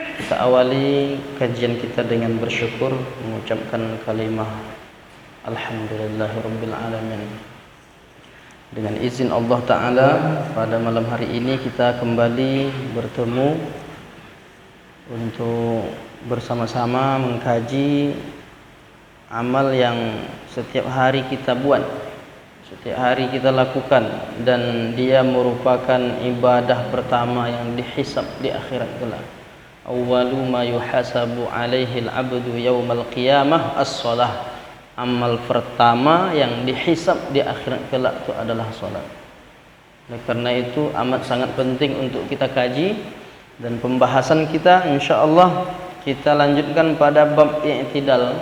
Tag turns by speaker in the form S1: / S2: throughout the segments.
S1: Kita awali kajian kita dengan bersyukur, mengucapkan kalimah Alhamdulillahirabbil alamin. Dengan izin Allah Ta'ala, pada malam hari ini kita kembali bertemu untuk bersama-sama mengkaji amal yang setiap hari kita buat, setiap hari kita lakukan, dan dia merupakan ibadah pertama yang dihisab di akhirat kelak. Awwalu ma yuhasabu alaihi al-'abdu yaumal qiyamah as-shalah. Amal pertama yang dihisab di akhirat kelak itu adalah salat. Oleh karena itu amat sangat penting untuk kita kaji, dan pembahasan kita insyaallah kita lanjutkan pada bab i'tidal,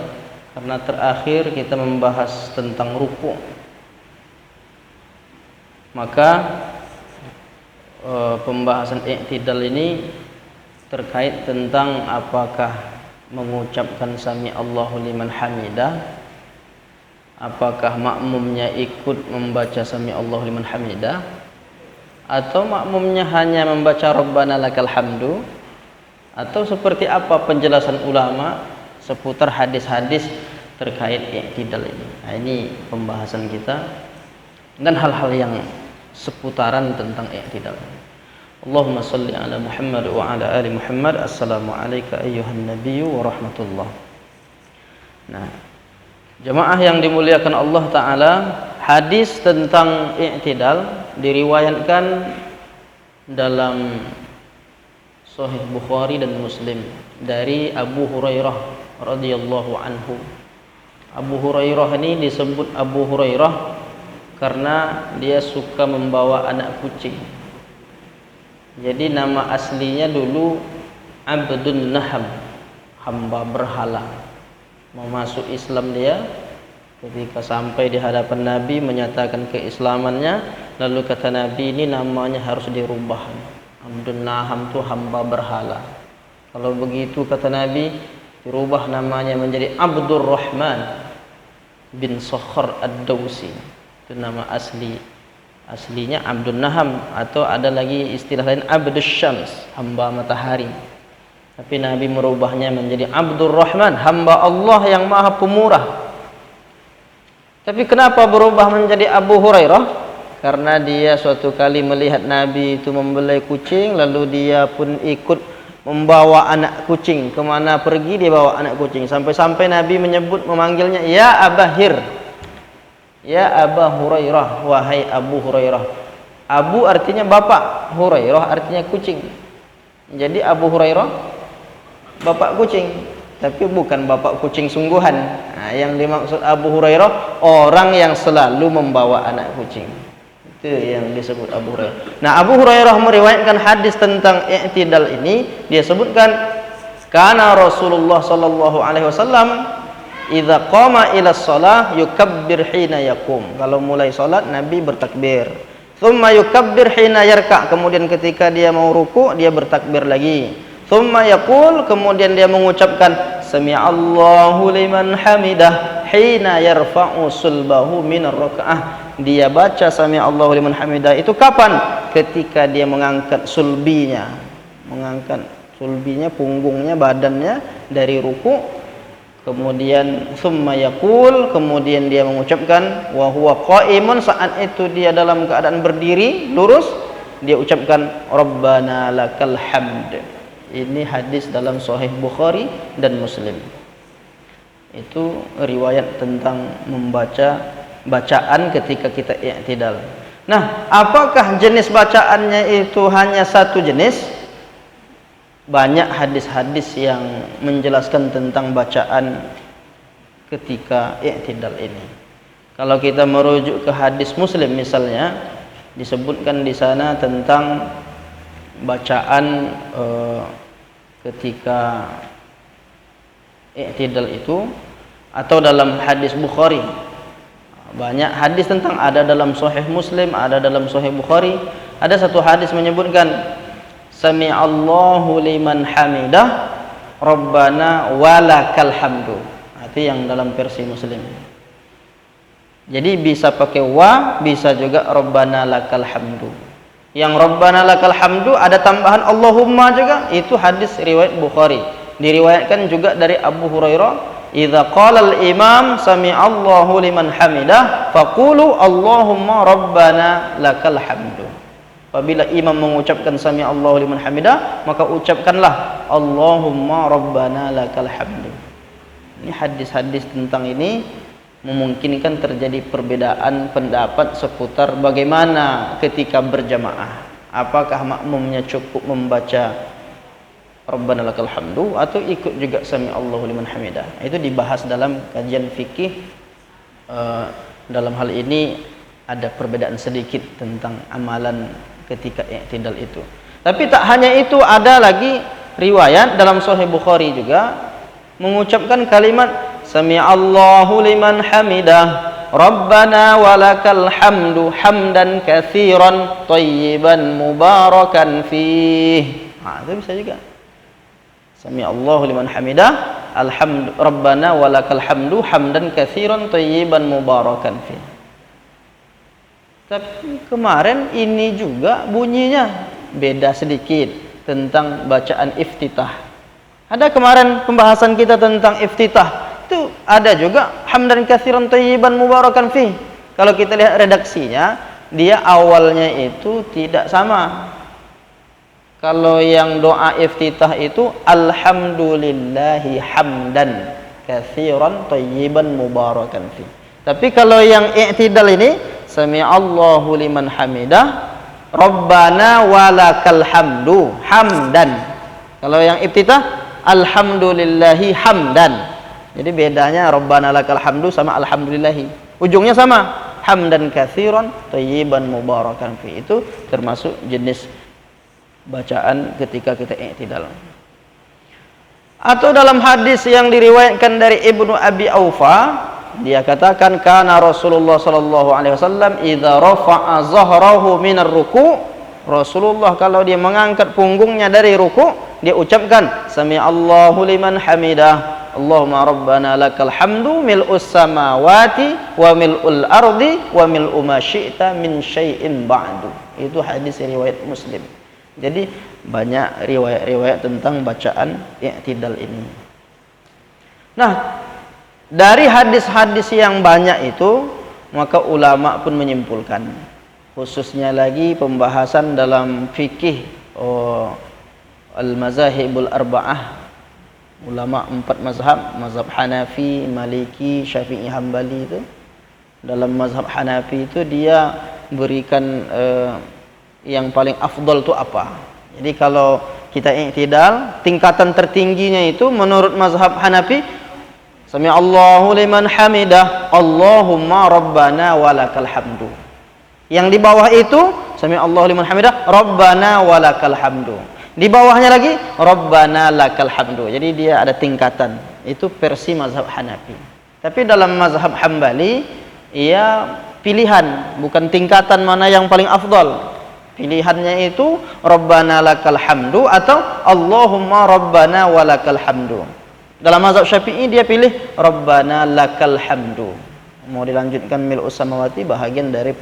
S1: karena terakhir kita membahas tentang ruku'. Maka pembahasan i'tidal ini terkait tentang apakah mengucapkan sami Allahu liman hamidah, apakah makmumnya ikut membaca sami Allahu liman hamidah, atau makmumnya hanya membaca Rabbana lakal hamdu, atau seperti apa penjelasan ulama seputar hadis-hadis terkait i'tidal ini. Nah, ini pembahasan kita dan hal-hal yang seputaran tentang i'tidal. Allahumma salli ala Muhammad wa ala ali Muhammad. Assalamu alayka ayyuhan nabiyyu wa rahmatullah. Nah, jemaah yang dimuliakan Allah Ta'ala, hadis tentang i'tidal diriwayatkan dalam Sahih Bukhari dan Muslim dari Abu Hurairah radhiyallahu anhu. Abu Hurairah ini disebut Abu Hurairah karena dia suka membawa anak kucing. Jadi nama aslinya dulu Abdun Naham, hamba berhala. Mau masuk Islam dia, ketika sampai di hadapan Nabi menyatakan keislamannya, lalu kata Nabi, ini namanya harus dirubah. Abdun Naham itu hamba berhala. Kalau begitu kata Nabi, dirubah namanya menjadi Abdur Rahman bin Sakhar Ad-Dawsi. Itu nama aslinya Abdun Naham, atau ada lagi istilah lain Abdus Syams, hamba matahari. Tapi Nabi merubahnya menjadi Abdur Rahman, hamba Allah yang maha pemurah. Tapi kenapa berubah menjadi Abu Hurairah? Karena dia suatu kali melihat Nabi itu membelai kucing, lalu dia pun ikut membawa anak kucing. Kemana pergi dia bawa anak kucing, sampai-sampai Nabi memanggilnya, ya Abahir, ya Aba Hurairah, wahai Abu Hurairah. Abu artinya bapak, Hurairah artinya kucing. Jadi Abu Hurairah bapak kucing, tapi bukan bapak kucing sungguhan. Nah, yang dimaksud Abu Hurairah orang yang selalu membawa anak kucing. Itu yang disebut Abu Hurairah. Nah, Abu Hurairah meriwayatkan hadis tentang i'tidal ini. Dia sebutkan, kana Rasulullah sallallahu alaihi wasallam idza qama ila shalah yukabbir hina yaqum. Kalau mulai salat Nabi bertakbir. Tsumma yukabbir hina yarka. Kemudian ketika dia mau ruku dia bertakbir lagi. Tsumma yaqul, kemudian dia mengucapkan sami'allahu liman hamidah hina yarfa'u sulbahu minar raka'ah. Dia baca sami'allahu liman hamidah itu kapan? Ketika dia mengangkat sulbinya, punggungnya, badannya dari ruku. Kemudian summa yaqul, kemudian dia mengucapkan wa huwa qaimun, saat itu dia dalam keadaan berdiri lurus, dia ucapkan Rabbana lakal hamd. Ini hadis dalam Sahih Bukhari dan Muslim. Itu riwayat tentang membaca bacaan ketika kita i'tidal. Nah, apakah jenis bacaannya itu hanya satu jenis? Banyak hadis-hadis yang menjelaskan tentang bacaan ketika i'tidal ini. Kalau kita merujuk ke hadis Muslim misalnya, disebutkan di sana tentang bacaan ketika i'tidal itu, atau dalam hadis Bukhari. Banyak hadis tentang, ada dalam Sahih Muslim, ada dalam Sahih Bukhari. Ada satu hadis menyebutkan sami'allahu liman hamidah Rabbana walakal hamdu. Itu yang dalam versi Muslim. Jadi bisa pakai wa, bisa juga Rabbana lakal hamdu. Yang Rabbana lakal hamdu ada tambahan Allahumma juga, itu hadis riwayat Bukhari. Diriwayatkan juga dari Abu Hurairah, idza qala al-imam sami'allahu liman hamidah faqulu Allahumma rabbana lakal hamdu. Apabila imam mengucapkan sami'allahu liman hamidah, maka ucapkanlah Allahumma rabbana lakal hamdu. Ini hadis-hadis tentang ini memungkinkan terjadi perbedaan pendapat seputar bagaimana ketika berjamaah. Apakah makmumnya cukup membaca Rabbana lakal hamdu atau ikut juga sami'allahu liman hamidah? Itu dibahas dalam kajian fikih. Dalam hal ini ada perbedaan sedikit tentang amalan ketika i'tidal itu. Tapi tak hanya itu, ada lagi riwayat dalam Sahih Bukhari juga mengucapkan kalimat Sami'allahu liman hamidah Rabbana walakal hamdu hamdan katsiran thayyiban mubarakan fih. Itu bisa juga. Sami'allahu liman hamidah alhamdu Rabbana walakal hamdu hamdan katsiran thayyiban mubarakan fih. Tapi kemarin ini juga bunyinya beda sedikit tentang bacaan iftitah. Ada kemarin pembahasan kita tentang iftitah. Itu ada juga hamdan katsiran thayyiban mubarakan fi. Kalau kita lihat redaksinya, dia awalnya itu tidak sama. Kalau yang doa iftitah itu alhamdulillahi hamdan katsiran thayyiban mubarakan fi. Tapi kalau yang i'tidal ini sami'allahu liman hamidah Rabbana walakal hamdu hamdan. Kalau yang iftitah alhamdulillahi hamdan. Jadi bedanya Rabbana lakal hamdu sama alhamdulillahi. Ujungnya sama, hamdan katsiran thayyiban mubarakan fi. Itu termasuk jenis bacaan ketika kita i'tidal. Atau dalam hadis yang diriwayatkan dari Ibnu Abi Aufa, dia katakan kana Rasulullah sallallahu alaihi wasallam idza rafa'a zahrahu minar ruku', Rasulullah kalau dia mengangkat punggungnya dari ruku', dia ucapkan sami'allahu liman hamidah Allahumma rabbana lakal hamdu mil'us samawati wa mil'ul ardi wa mil'u ma syi'ta min syai'in ba'du. Itu hadis riwayat Muslim. Jadi banyak riwayat-riwayat tentang bacaan i'tidal ini. Nah, dari hadis-hadis yang banyak itu, maka ulama pun menyimpulkan, khususnya lagi pembahasan dalam fikih al-mazahibul arba'ah, ulama 4 mazhab, mazhab Hanafi, Maliki, Syafi'i, Hambali. Itu dalam mazhab Hanafi itu dia berikan yang paling afdal itu apa. Jadi kalau kita i'tidal, tingkatan tertingginya itu menurut mazhab Hanafi sami'allahu liman hamidah Allahumma rabbana walakal hamdu. Yang di bawah itu sami'allahu liman hamidah Rabbana walakal hamdu. Di bawahnya lagi Rabbana lakal hamdu. Jadi dia ada tingkatan. Itu versi mazhab Hanafi. Tapi dalam mazhab Hambali, ia pilihan, bukan tingkatan mana yang paling afdal. Pilihannya itu Rabbana lakal hamdu atau Allahumma Rabbana walakal hamdu. Dalam mazhab Syafi'i dia pilih Rabbana lakal hamdu. Mau dilanjutkan mil'us samawati, bahagian dari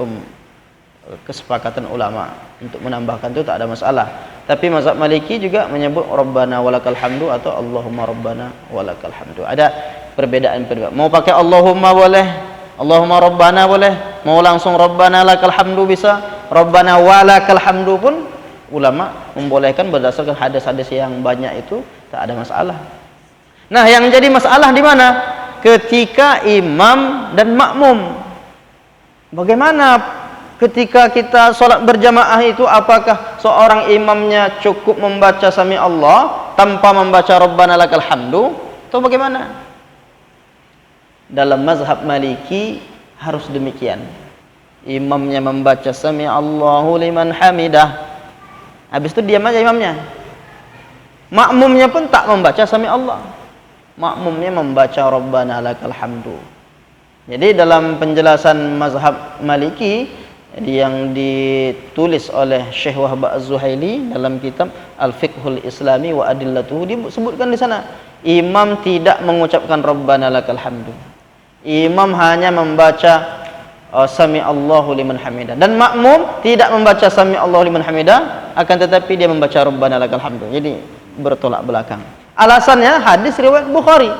S1: kesepakatan ulama. Untuk menambahkan itu tak ada masalah. Tapi mazhab Maliki juga menyebut Rabbana walakal hamdu atau Allahumma Rabbana walakal hamdu. Ada perbedaan. Mau pakai Allahumma boleh, Allahumma Rabbana boleh, mau langsung Rabbana lakal hamdu bisa, Rabbana walakal hamdu pun ulama membolehkan berdasarkan hadis-hadis yang banyak, itu tak ada masalah. Nah, yang jadi masalah di mana? Ketika imam dan makmum. Bagaimana ketika kita sholat berjamaah itu, apakah seorang imamnya cukup membaca sami Allah tanpa membaca Rabbana lakal hamdu, atau bagaimana? Dalam mazhab Maliki harus demikian. Imamnya membaca sami Allahu liman hamidah, habis itu diam aja imamnya. Makmumnya pun tak membaca sami Allah, makmumnya membaca Rabbana lakal hamdu. Jadi dalam penjelasan mazhab Maliki yang ditulis oleh Syekh Wahbah Az-Zuhaili dalam kitab Al-Fiqhul Islami wa Adillatuhu, disebutkan di sana imam tidak mengucapkan Rabbana lakal hamdu. Imam hanya membaca sami Allahu liman hamidah, dan makmum tidak membaca sami Allahu liman hamidah, akan tetapi dia membaca Rabbana lakal hamdu. Jadi bertolak belakang. Alasannya hadis riwayat Bukhari.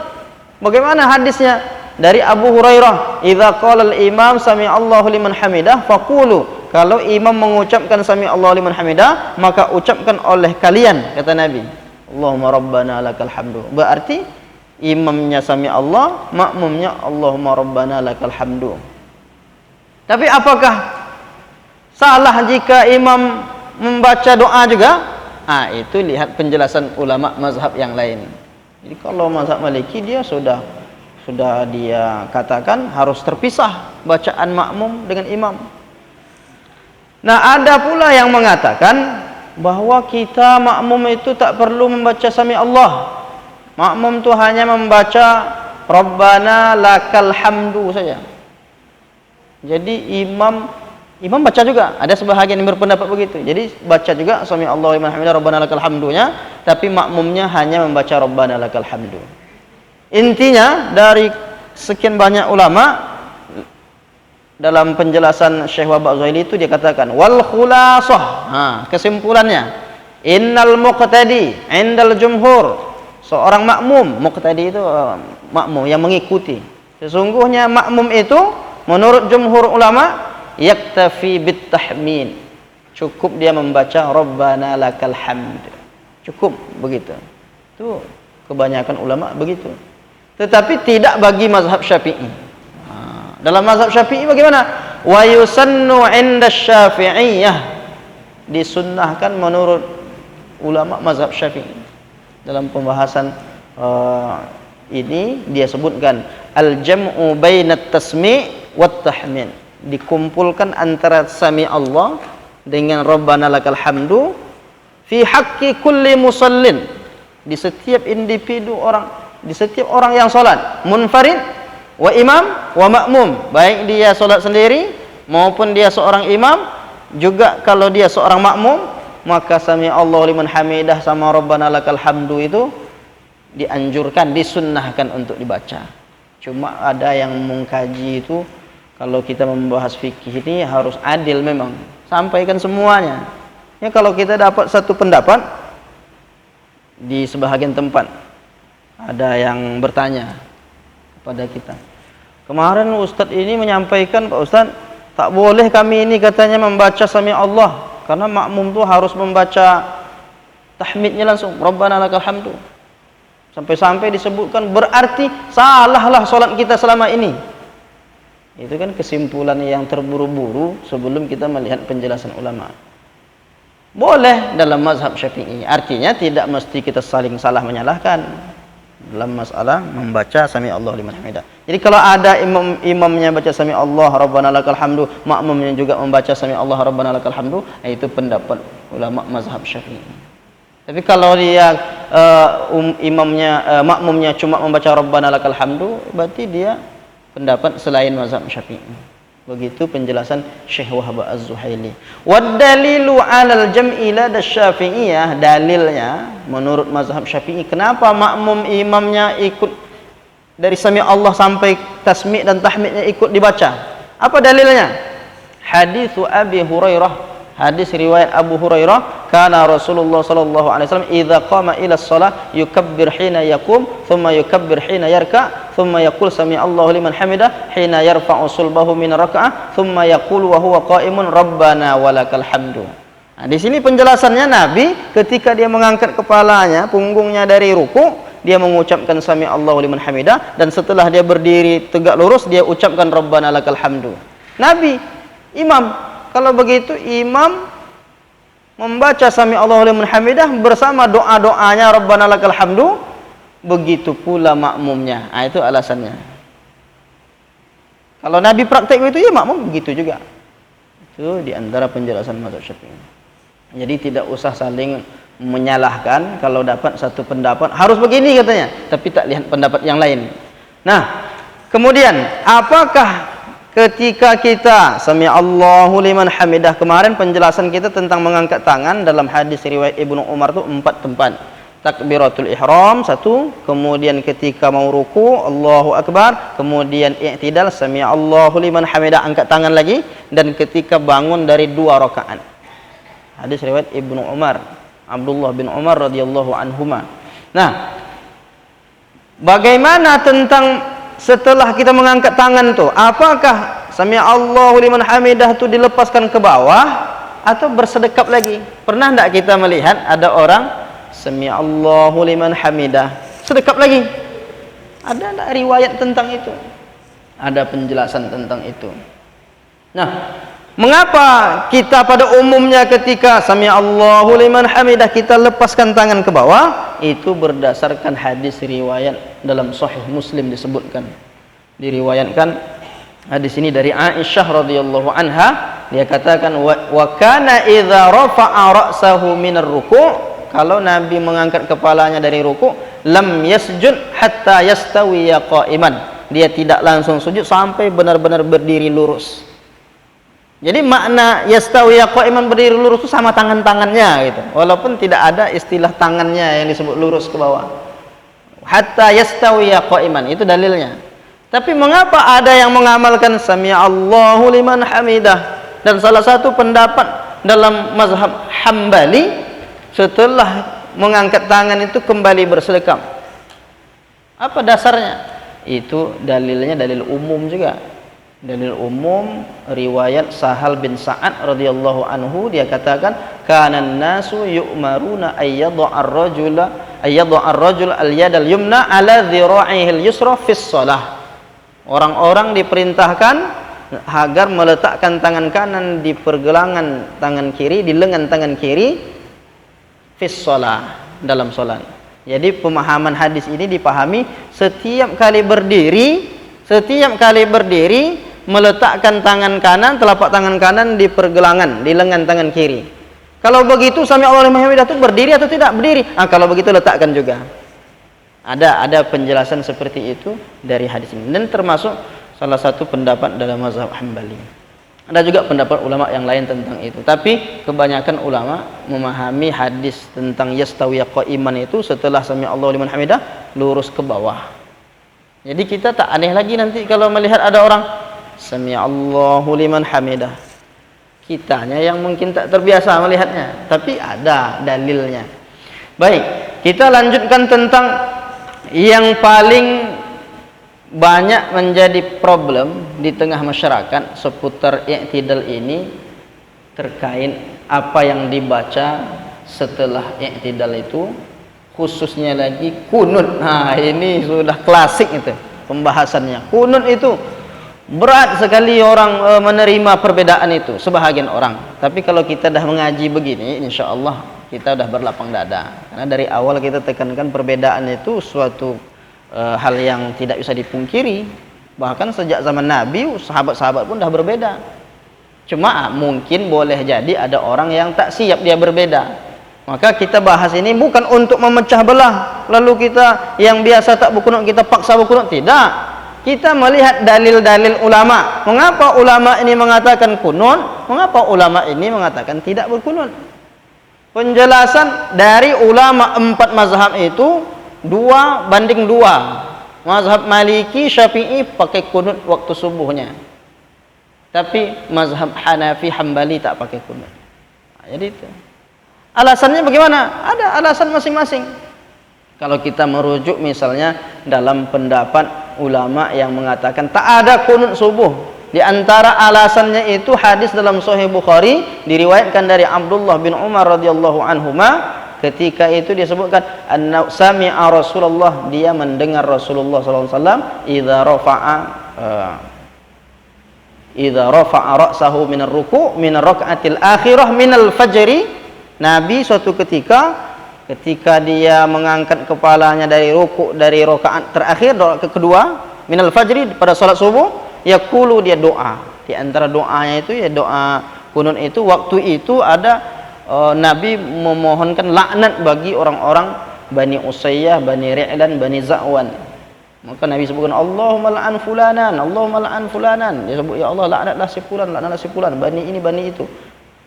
S1: Bagaimana hadisnya? Dari Abu Hurairah, idza qala al-imam sami Allahu liman hamidah faqulu, kalau imam mengucapkan sami Allahu liman hamidah, maka ucapkan oleh kalian, kata Nabi, Allahumma rabbana lakal hamdu. Berarti imamnya sami Allah, makmumnya Allahumma rabbana lakal hamdu. Tapi apakah salah jika imam membaca doa juga? Itu lihat penjelasan ulama mazhab yang lain. Jadi kalau mazhab Maliki dia sudah dia katakan harus terpisah bacaan makmum dengan imam. Nah, ada pula yang mengatakan bahwa kita makmum itu tak perlu membaca sami Allah. Makmum itu hanya membaca Rabbana lakal hamdu saja. Jadi imam baca juga. Ada sebahagian yang berpendapat begitu. Jadi baca juga sami Allahu liman hamidah Rabbana lakal hamdunya, tapi makmumnya hanya membaca Rabbana lakal hamdu. Intinya dari sekian banyak ulama, dalam penjelasan Syekh Wahab Zuhaili itu dia katakan wal khulasah, kesimpulannya, innal muqtadi indal jumhur, seorang makmum, muqtadi itu makmum yang mengikuti, sesungguhnya makmum itu menurut jumhur ulama yaktafi bit tahmin, cukup dia membaca Rabbana lakal hamd, cukup begitu. Itu kebanyakan ulama begitu. Tetapi tidak bagi mazhab Syafi'i. Dalam mazhab Syafi'i bagaimana? Wa yusannu 'inda Syafi'iyah, disunnahkan menurut ulama mazhab Syafi'i. Dalam pembahasan ini dia sebutkan al-jam'u bainat tasmi' wat tahmin, dikumpulkan antara sami Allah dengan Rabbana lakal hamdu fi haqqi kulli musallin, di setiap individu orang, di setiap orang yang salat, munfarid wa imam wa makmum, baik dia salat sendiri maupun dia seorang imam, juga kalau dia seorang makmum, maka sami Allahu liman hamidah sama Rabbana lakal hamdu itu dianjurkan, disunnahkan untuk dibaca. Cuma ada yang mengkaji itu, kalau kita membahas fikih ini harus adil memang, sampaikan semuanya. Ya, kalau kita dapat satu pendapat di sebahagian tempat, ada yang bertanya kepada kita, kemarin Ustadz ini menyampaikan, Pak Ustadz, tak boleh kami ini katanya membaca sami Allah, karena makmum itu harus membaca tahmidnya langsung, Rabbana lakal hamdu. Sampai-sampai disebutkan berarti salahlah solat kita selama ini. Itu kan kesimpulan yang terburu-buru sebelum kita melihat penjelasan ulama. Boleh dalam mazhab Syafi'i, artinya tidak mesti kita saling salah menyalahkan dalam masalah membaca sami Allah liman hamidah. Jadi kalau ada imamnya baca sami Allah Rabbana lakal hamdu, makmumnya juga membaca sami Allah Rabbana lakal hamdu, itu pendapat ulama mazhab Syafi'i. Tapi kalau dia makmumnya cuma membaca Rabbana lakal hamdu, berarti dia pendapat selain mazhab Syafi'i. Begitu penjelasan Syekh Wahab Az-Zuhaili. Wad dalilu 'alal jam'i lada Syafi'iyah, dalilnya menurut mazhab Syafi'i kenapa makmum imamnya ikut dari sami Allah sampai tasmi' dan tahmidnya ikut dibaca. Apa dalilnya? Hadis Abi Hurairah, hadis riwayat Abu Hurairah, kana Rasulullah sallallahu alaihi wasallam idza qama ila shalah yukabbir hina yaqum thumma yukabbir hina yarka thumma yaqul sami Allahu liman hamidah hina yarfa'u sulbahu min rak'ah thumma yaqul wa huwa qa'imun rabbana walakal hamdu. Nah, di sini penjelasannya Nabi ketika dia mengangkat kepalanya, punggungnya dari ruku, dia mengucapkan sami Allahu liman hamidah, dan setelah dia berdiri tegak lurus dia ucapkan rabbana lakal hamdu. Nabi, imam, kalau begitu imam membaca sami Allahu liman hamidah bersama doa-doanya Rabbana lakal hamdu, begitu pula makmumnya. Itu alasannya. Kalau Nabi praktek itu, ya makmum begitu juga. Itu di antara penjelasan mazhab Syafi'i. Jadi tidak usah saling menyalahkan. Kalau dapat satu pendapat harus begini katanya, tapi tak lihat pendapat yang lain. Nah, kemudian apakah ketika kita sami Allahu liman hamidah, kemarin penjelasan kita tentang mengangkat tangan dalam hadis riwayat Ibnu Umar itu 4 tempat. takbiratul ihram satu, kemudian ketika mau ruku Allahu akbar, kemudian i'tidal sami'allahu liman hamidah angkat tangan lagi, dan ketika bangun dari 2 rakaat. Hadis riwayat Ibnu Umar, Abdullah bin Umar radhiyallahu anhuma. Nah, bagaimana tentang setelah kita mengangkat tangan tuh? Apakah sami'allahu liman hamidah itu dilepaskan ke bawah atau bersedekap lagi? Pernah enggak kita melihat ada orang sami'allahu liman hamidah sedekap lagi? Ada enggak riwayat tentang itu? Ada penjelasan tentang itu. Nah, mengapa kita pada umumnya ketika sami'allahu liman hamidah kita lepaskan tangan ke bawah? Itu berdasarkan hadis riwayat dalam Sahih Muslim disebutkan. Diriwayatkan hadis ini dari Aisyah radhiyallahu anha, dia katakan wa kana idza rafa'a ra'sahu minar ruku', kalau Nabi mengangkat kepalanya dari ruku', lam yasjud hatta yastawiya qa'iman, dia tidak langsung sujud sampai benar-benar berdiri lurus. Jadi makna yastawiya qa'iman, berdiri lurus itu sama tangan-tangannya gitu, walaupun tidak ada istilah tangannya yang disebut lurus ke bawah. Hatta yastawiya qa'iman itu dalilnya. Tapi mengapa ada yang mengamalkan sami'allahu liman hamidah? Dan salah satu pendapat dalam mazhab Hambali, setelah mengangkat tangan itu kembali bersedekap. Apa dasarnya? Itu dalilnya dalil umum juga. Dalil umum riwayat Sahal bin Sa'ad radhiyallahu anhu, dia katakan kanan nasu yu'maruna ayyadha'a ar-rajul al-yad al-yumna ala dhira'ihi al-yusra fis shalah. Orang-orang diperintahkan agar meletakkan tangan kanan di pergelangan tangan kiri, di lengan tangan kiri, fis shalah, dalam salat. Jadi pemahaman hadis ini dipahami setiap kali berdiri meletakkan tangan kanan, telapak tangan kanan di pergelangan, di lengan tangan kiri. Kalau begitu sami'allahu liman hamidah itu berdiri atau tidak? Berdiri. Kalau begitu letakkan juga. Ada penjelasan seperti itu dari hadis ini, dan termasuk salah satu pendapat dalam mazhab Hambali. Ada juga pendapat ulama yang lain tentang itu, tapi kebanyakan ulama memahami hadis tentang yastawiya qa'iman itu setelah sami'allahu liman hamidah lurus ke bawah. Jadi kita tak aneh lagi nanti kalau melihat ada orang sami'allahu liman hamidah, kitanya yang mungkin tak terbiasa melihatnya, tapi ada dalilnya. Baik, kita lanjutkan tentang yang paling banyak menjadi problem di tengah masyarakat seputar i'tidal ini, terkait apa yang dibaca setelah i'tidal itu, khususnya lagi kunut. Nah, ini sudah klasik itu pembahasannya. Kunut itu berat sekali orang menerima perbedaan itu, sebahagian orang. Tapi kalau kita dah mengaji begini, insya Allah kita dah berlapang dada, karena dari awal kita tekankan perbedaan itu suatu hal yang tidak bisa dipungkiri. Bahkan sejak zaman Nabi, sahabat-sahabat pun dah berbeda. Cuma mungkin boleh jadi ada orang yang tak siap dia berbeda. Maka kita bahas ini bukan untuk memecah belah, lalu kita yang biasa tak berkunut kita paksa berkunut, tidak. Kita melihat dalil-dalil ulama. Mengapa ulama ini mengatakan kunut, mengapa ulama ini mengatakan tidak berkunut? Penjelasan dari ulama 4 mazhab itu 2-2. Mazhab Maliki, Syafi'i pakai kunut waktu subuhnya, tapi mazhab Hanafi, Hambali tak pakai kunut. Jadi itu alasannya bagaimana? Ada alasan masing-masing. Kalau kita merujuk misalnya dalam pendapat ulama yang mengatakan tak ada kunut subuh, di antara alasannya itu hadis dalam Sahih Bukhari diriwayatkan dari Abdullah bin Umar radhiyallahu anhuma, ketika itu disebutkan anna sami'a Rasulullah, dia mendengar Rasulullah sallallahu alaihi wasallam idza rafa'a ra'sahu minar ruku' min raka'atil akhirah minal fajri. Nabi suatu ketika dia mengangkat kepalanya dari ruku', dari rakaat terakhir, rakaat kedua minal fajri, pada salat subuh, yaqulu, dia doa. Di antara doanya itu ya doa kunut itu, waktu itu ada Nabi memohonkan laknat bagi orang-orang Bani Usayyah, Bani Ri'lan, Bani Za'wan. Maka Nabi sebutkan Allahumma la'an fulanan, Allahumma la'an fulanan. Dia sebut ya Allah laknatlah si fulan, laknatlah si fulan, bani ini bani itu.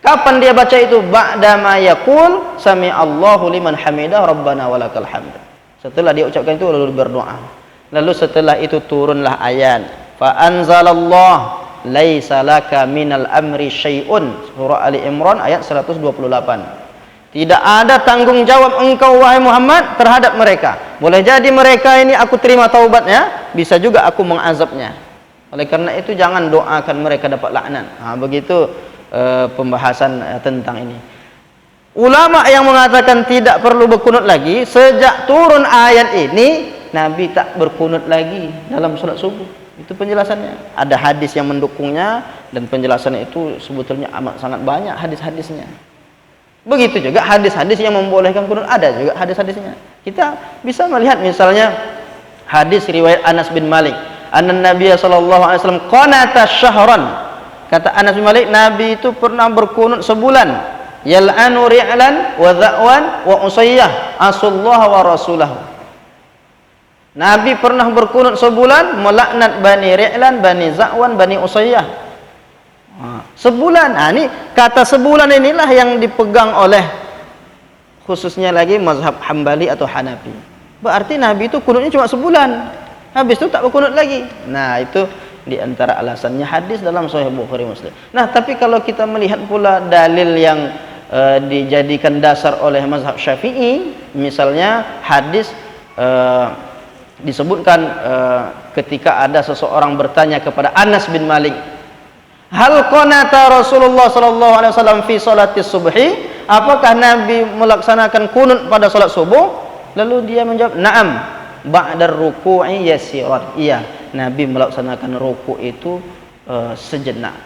S1: Kapan dia baca itu? Ba'da ma yaqul sami Allahu liman hamidah rabbana walakal hamd. Setelah dia ucapkan itu lalu berdoa. Lalu setelah itu turunlah ayat fa anzalallah laisa laka minal amri syai'un, surah Ali Imran ayat 128. Tidak ada tanggung jawab engkau wahai Muhammad terhadap mereka. Boleh jadi mereka ini aku terima taubatnya, bisa juga aku mengazabnya. Oleh karena itu jangan doakan mereka dapat laknat. Begitu pembahasan tentang ini. Ulama yang mengatakan tidak perlu berkunut lagi, sejak turun ayat ini Nabi tak berkunut lagi dalam salat subuh. Itu penjelasannya. Ada hadis yang mendukungnya dan penjelasannya itu sebetulnya amat sangat banyak hadis-hadisnya. Begitu juga hadis-hadis yang membolehkan kunut, ada juga hadis-hadisnya. Kita bisa melihat misalnya hadis riwayat Anas bin Malik, anna Nabi sallallahu alaihi wasallam qanata syahran. Kata Anas bin Malik, Nabi itu pernah berkunut sebulan. Yal'anu ri'lan wa dha'wan wa usayyah asallahu wa rasulahu. Nabi pernah berkunut sebulan melaknat Bani Ri'lan, Bani Za'wan, Bani Usayyah. Sebulan. Ini kata sebulan inilah yang dipegang oleh khususnya lagi mazhab Hambali atau Hanafi. Berarti Nabi itu kunutnya cuma sebulan. Habis itu tak berkunut lagi. Nah, itu di antara alasannya hadis dalam Sahih Bukhari Muslim. Nah, tapi kalau kita melihat pula dalil yang dijadikan dasar oleh mazhab Syafi'i, misalnya hadis disebutkan ketika ada seseorang bertanya kepada Anas bin Malik, hal qanata Rasulullah sallallahu alaihi wasallam fi salati subhi? Apakah Nabi melaksanakan kunut pada salat subuh? Lalu dia menjawab, "Na'am, ba'da ruku'i yasiran." Iya, Nabi melaksanakan ruku' itu sejenak.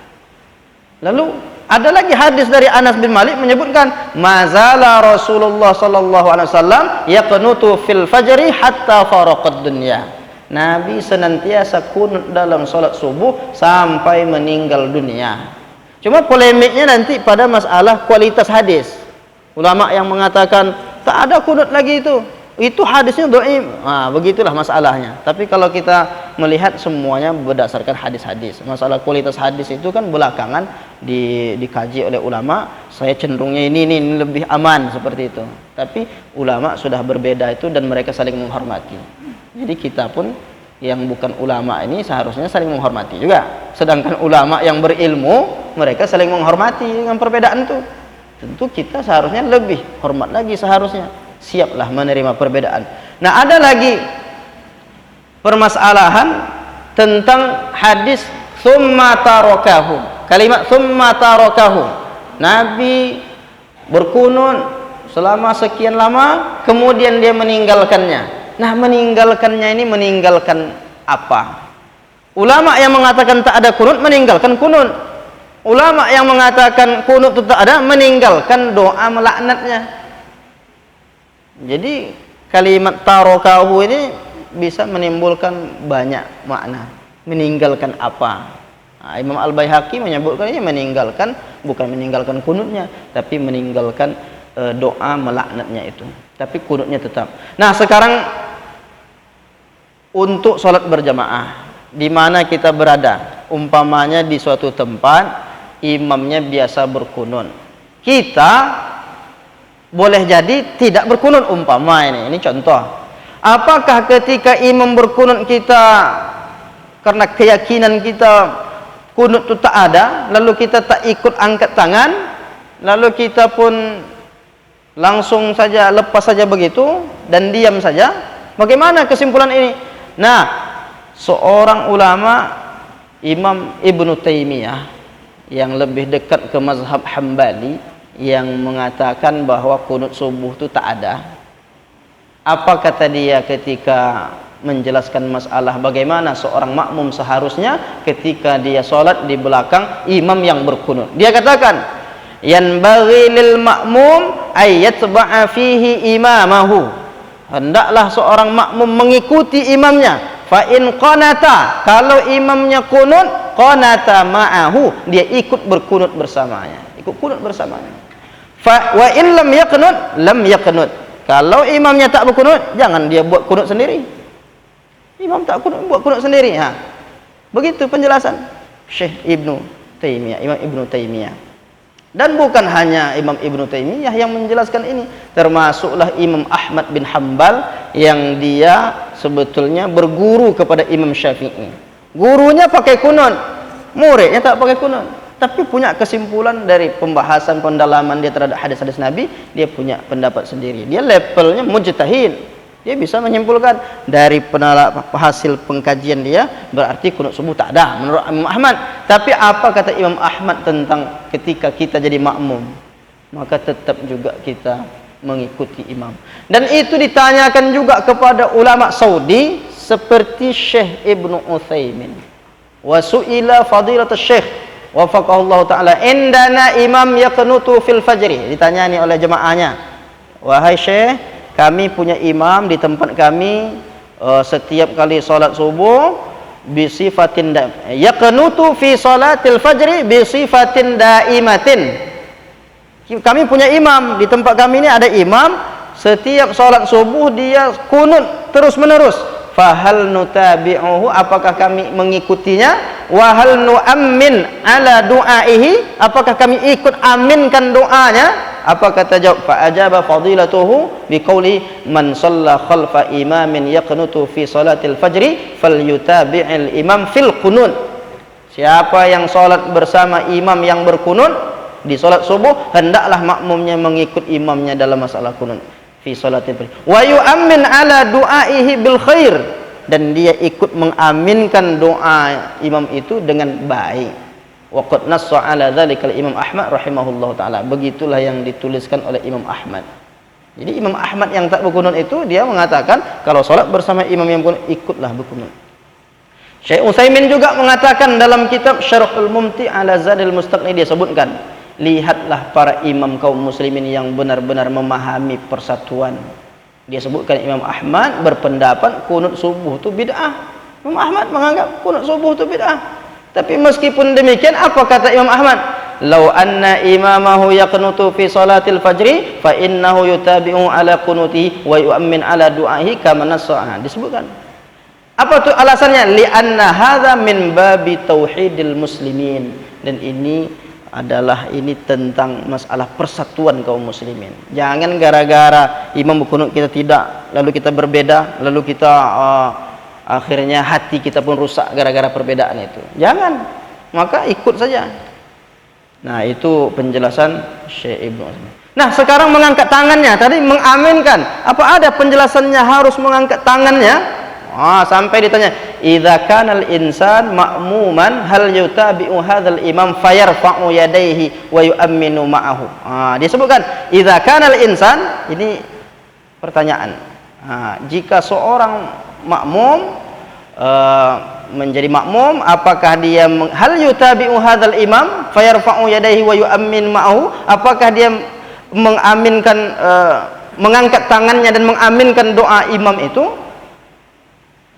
S1: Lalu ada lagi hadis dari Anas bin Malik menyebutkan, "Mazala Rasulullah sallallahu alaihi wasallam yaqnutu fil fajri hatta faraqad dunya." Nabi senantiasa kunut dalam salat subuh sampai meninggal dunia. Cuma polemiknya nanti pada masalah kualitas hadis. Ulama yang mengatakan tak ada kunut lagi itu hadisnya dhaif. Begitulah masalahnya. Tapi kalau kita melihat semuanya berdasarkan hadis-hadis. Masalah kualitas hadis itu kan belakangan dikaji oleh ulama. Saya cenderungnya ini lebih aman seperti itu. Tapi ulama sudah berbeda itu dan mereka saling menghormati. Jadi kita pun yang bukan ulama ini seharusnya saling menghormati juga. Sedangkan ulama yang berilmu, mereka saling menghormati dengan perbedaan itu. Tentu kita seharusnya lebih hormat lagi seharusnya. Siaplah menerima perbedaan. Nah, ada lagi permasalahan tentang hadis tsumma tarakahu. Kalimat tsumma tarakahu. Nabi berkunut selama sekian lama, kemudian dia meninggalkannya. Nah, meninggalkannya ini meninggalkan apa? Ulama yang mengatakan tak ada kunut meninggalkan kunut. Ulama yang mengatakan kunut itu tak ada meninggalkan doa melaknatnya. Jadi kalimat tarakahu ini bisa menimbulkan banyak makna. Meninggalkan apa? Imam Al-Baihaqi menyebutkan ini meninggalkan, bukan meninggalkan kunutnya, tapi meninggalkan doa melaknatnya itu. Tapi kunutnya tetap. Nah, sekarang untuk sholat berjamaah, di mana kita berada, umpamanya di suatu tempat imamnya biasa berkunut, kita boleh jadi tidak berkunut umpama ini contoh. Apakah ketika imam berkunut kita karena keyakinan kita kunut itu tak ada, lalu kita tak ikut angkat tangan, lalu kita pun langsung saja lepas saja begitu dan diam saja? Bagaimana kesimpulan ini? Nah, seorang ulama Imam Ibnu Taimiyah yang lebih dekat ke mazhab Hambali yang mengatakan bahwa kunut subuh itu tak ada. Apa kata dia ketika menjelaskan masalah bagaimana seorang makmum seharusnya ketika dia sholat di belakang imam yang berkunut? Dia katakan, yanbaghi lil ma'mum ay yatba'a fihi imamahu. Hendaklah seorang makmum mengikuti imamnya. Fa in qanata, kalau imamnya kunut, qanata ma'ahu, dia ikut berkunut bersamanya, ikut kunut bersamanya. Fa wa in lam yaqnut, lam yaqnut. Kalau imamnya tak berkunut, jangan dia buat kunut sendiri. Imam tak kunut, buat kunut sendiri. Begitu penjelasan Syekh Ibnu Taimiyah, Imam Ibnu Taimiyah. Dan bukan hanya Imam Ibnu Taimiyah yang menjelaskan ini, termasuklah Imam Ahmad bin Hambal yang dia sebetulnya berguru kepada Imam Syafi'i. Gurunya pakai kunun, muridnya tak pakai kunun, tapi punya kesimpulan dari pembahasan pendalaman dia terhadap hadis-hadis Nabi, dia punya pendapat sendiri. Dia levelnya mujtahid. Dia bisa menyimpulkan dari hasil pengkajian dia, berarti kunut subuh tak ada menurut Imam Ahmad. Tapi apa kata Imam Ahmad tentang ketika kita jadi makmum? Maka tetap juga kita mengikuti imam. Dan itu ditanyakan juga kepada ulama Saudi seperti Syekh Ibnu Utsaimin. Wa su'ila fadilatus Syekh wafaqahullahu taala, indana imam yaqnutu fil fajri. Ditanyani oleh jemaahnya, wahai Syekh, kami punya imam di tempat kami setiap kali salat subuh bisifatin yaqnutu fi salatil fajri bisifatin daimatin. Kami punya imam di tempat kami ini, ada imam setiap salat subuh dia kunut terus menerus. Fahal nutabi'uhu, apakah kami mengikutinya? Wa hal nu'ammin ala du'aihi, apakah kami ikut aminkan doanya? Apa kata jawab? Fa ajaba fadilatuhu biqauli man shalla khalfa imamin yaqnutu fi salatil fajri falyutabi'il imam fil qunut. Siapa yang salat bersama imam yang berkunut di salat subuh, hendaklah makmumnya mengikut imamnya dalam masalah kunut fi salatil fajri. Wa yu'ammin ala du'aihi bil khair, dan dia ikut mengaminkan doa imam itu dengan baik. Waqad nassa ala dzalikal Imam Ahmad rahimahullahu taala. Begitulah yang dituliskan oleh Imam Ahmad. Jadi Imam Ahmad yang tak berkunut itu, dia mengatakan kalau salat bersama imam yang berkunut, ikutlah berkunut. Syekh Utsaimin juga mengatakan dalam kitab Syarhul Mumti' ala Zadil Mustaqni, dia sebutkan, lihatlah para imam kaum muslimin yang benar-benar memahami persatuan. Dia sebutkan Imam Ahmad berpendapat kunut subuh itu bid'ah. Imam Ahmad menganggap kunut subuh itu bid'ah. Tapi meskipun demikian, apa kata Imam Ahmad? Lau anna imamahu yaqnutu fi salatil fajri fa innahu yutabi'u ala qunutihi wa yu'min ala du'ahi kama nassa. Disebutkan. Apa tuh alasannya? Li'anna hadza min babi tauhidil muslimin. Dan ini adalah tentang masalah persatuan kaum muslimin. Jangan gara-gara imam berkunut kita tidak, lalu kita berbeda, lalu kita akhirnya hati kita pun rusak gara-gara perbedaan itu. Jangan, maka ikut saja. Nah, itu penjelasan Syekh Ibnu Utsaimin. Nah, sekarang mengangkat tangannya, tadi mengaminkan. Apa ada penjelasannya harus mengangkat tangannya? Sampai ditanya, idza kana al-insan ma'muman hal yutabi'u hadzal imam fayarfa'u yadayhi wa yu'minu ma'ahu. Disebutkan idza kana al-insan, ini pertanyaan. Jika seorang makmum menjadi makmum, apakah dia hal yutabi'u hadzal imam fayarfa'u yadayhi wa yu'min ma'ahu, apakah dia mengaminkan mengangkat tangannya dan mengaminkan doa imam itu?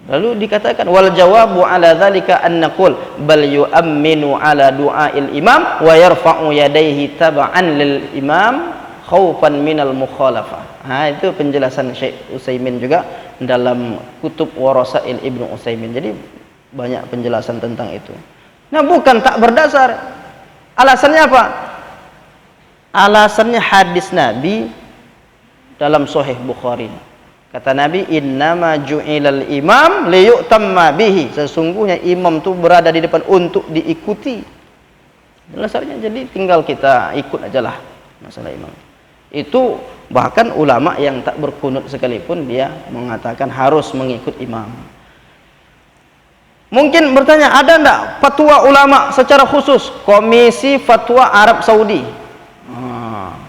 S1: Lalu dikatakan wal jawabu ala dzalika an naqul bal yu'minu ala du'ail imam wa yarfa'u yadayhi tab'an lil imam khaufan minal mukhalafah. Itu penjelasan Syekh Utsaimin juga dalam kutub Warasail Ibnu Utsaimin. Jadi banyak penjelasan tentang itu. Nah, bukan tak berdasar. Alasannya apa? Alasannya hadis Nabi dalam Sahih Bukhari. Kata Nabi, innama ju'ilal imam liyu'tamma bihi. Sesungguhnya imam itu berada di depan untuk diikuti. Dasarnya jadi tinggal kita ikut aja lah masalah imam. Itu bahkan ulama yang tak berkunut sekalipun dia mengatakan harus mengikut imam. Mungkin bertanya, ada enggak fatwa ulama secara khusus? Komisi Fatwa Arab Saudi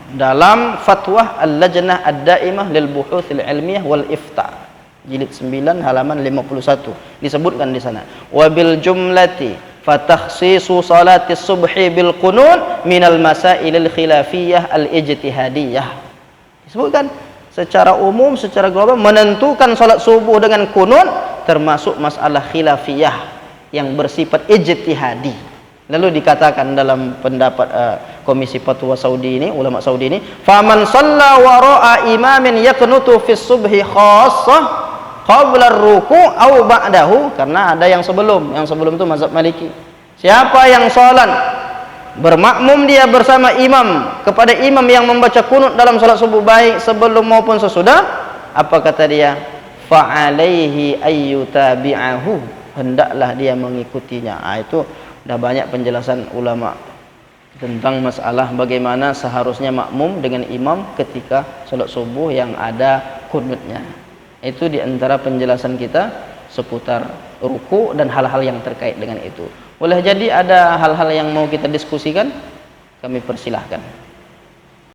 S1: dalam Fatwa Al-Lajnah Ad-Daimah lil Buhuthil Ilmiyah wal Ifta, jilid 9 halaman 51, disebutkan di sana, wabil jumlati fatakhsisu salati subhi bil qunut minal masailil khilafiyah al-ijtihadiyah. Disebutkan secara umum, secara global, menentukan salat subuh dengan kunut termasuk masalah khilafiyah yang bersifat ijtihadi. Lalu dikatakan dalam pendapat Komisi Fatwa Saudi ini, ulama Saudi ini, faman shalla wara'a imamin yaqnutu fi subhi khassah qabla ar-ruku' aw ba'dahu, karena ada yang sebelum itu mazhab Maliki. Siapa yang salat bermakmum dia bersama imam kepada imam yang membaca kunut dalam salat subuh baik sebelum maupun sesudah, apa kata dia? Fa'alaihi ayyutabi'ahu, hendaklah dia mengikutinya. Itu dah banyak penjelasan ulama tentang masalah bagaimana seharusnya makmum dengan imam ketika salat subuh yang ada kunutnya. Itu di antara penjelasan kita seputar ruku dan hal-hal yang terkait dengan itu. Boleh jadi ada hal-hal yang mau kita diskusikan, kami persilahkan.